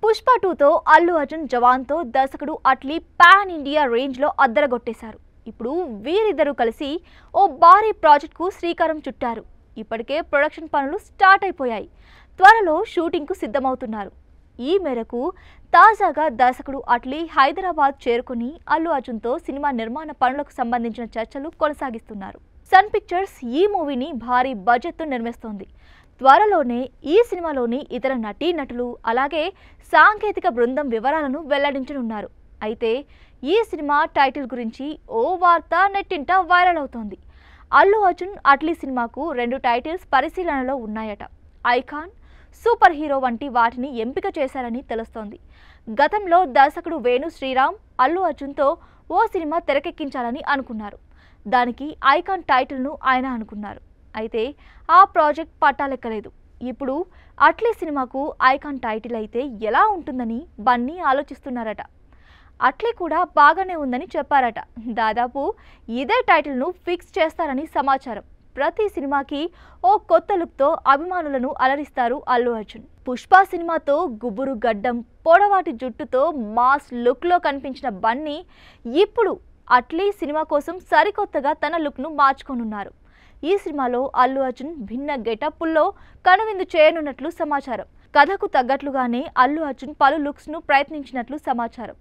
పుష్ప 2తో అల్లు అర్జున్ జవాన్తో దర్శకుడు Atlee pan India రేంజ్లో అద్దరగొట్టేశారు. ఇప్పుడు వీరిద్దరూ కలిసి ఓ భారీ ప్రాజెక్ట్కు శ్రీకారం చుట్టారు. ఇప్పటికే ప్రొడక్షన్ పనులు స్టార్ట్ అయిపోయాయి. త్వరలో షూటింగ్కు సిద్ధమవుతున్నారు. ఈ మేరకు తాజాగా దర్శకుడు అట్లీ హైదరాబాద్ చేరుకుని అల్లు అర్జున్తో సినిమా నిర్మాణ పనులకు సంబంధించిన చర్చలు కొనసాగిస్తున్నారు. సన్ పిక్చర్స్ ఈ మూవీని భారీ బడ్జెట్తో నిర్మిస్తోంది. త్వరలోనే ఈ సినిమాలోని ఇతర నటీనటులు అలాగే సాంకేతిక బృందం వివరాలను వెల్లడించనున్నారు. అయితే ఈ సినిమా టైటిల్ గురించి ఓ వార్త నెట్టింట వైరల్ అవుతోంది. అల్లు అర్జున్ అట్లీ సినిమాకు 2 టైటిల్స్ పరిశీలనలో ఉన్నాయట. ఐకాన్, సూపర్ హీరో వంటి వాటిని ఎంపిక చేశారని తెలుస్తోంది. గతంలో దర్శకుడు వేణు శ్రీరామ్ అల్లు అర్జున్తో ఓ సినిమా తెరకెక్కించాలని అనుకున్నారు. దానికి ఐకాన్ టైటిల్ను ఆయన అనుకున్నారు. అయితే ఆ ప్రాజెక్ట్ పట్టాలెక్కలేదు. ఇప్పుడు అట్లీ సినిమాకు ఐకాన్ టైటిల్ అయితే ఎలా ఉంటుందని బన్నీ ఆలోచిస్తున్నారట. అట్లీ కూడా బాగానే ఉందని చెప్పారట. దాదాపు ఇదే టైటిల్ను ఫిక్స్ చేస్తారని సమాచారం. ప్రతి సినిమాకి ఓ కొత్త లుక్తో అభిమానులను అలరిస్తారు అల్లు అర్జున్. పుష్ప సినిమాతో గుబురు గడ్డం, పొడవాటి జుట్టుతో మాస్ లుక్లో కనిపించిన బన్నీ ఇప్పుడు అట్లీ సినిమా కోసం సరికొత్తగా తన లుక్ను మార్చుకోనున్నారు. ఈ సినిమాలో అల్లు అర్జున్ భిన్న గెటప్పుల్లో కనువిందు చేయనున్నట్లు సమాచారం. కథకు తగ్గట్లుగానే అల్లు అర్జున్ పలు లుక్స్ను ప్రయత్నించినట్లు సమాచారం.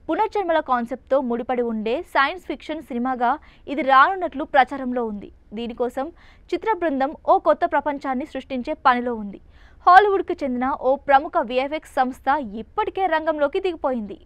పునర్జన్మల కాన్సెప్ట్తో ముడిపడి ఉండే సైన్స్ ఫిక్షన్ సినిమాగా ఇది రానున్నట్లు ప్రచారంలో ఉంది. దీనికోసం చిత్ర బృందం ఓ కొత్త ప్రపంచాన్ని సృష్టించే పనిలో ఉంది. హాలీవుడ్కు చెందిన ఓ ప్రముఖ విఎఫ్ఎక్స్ సంస్థ ఇప్పటికే రంగంలోకి దిగిపోయింది.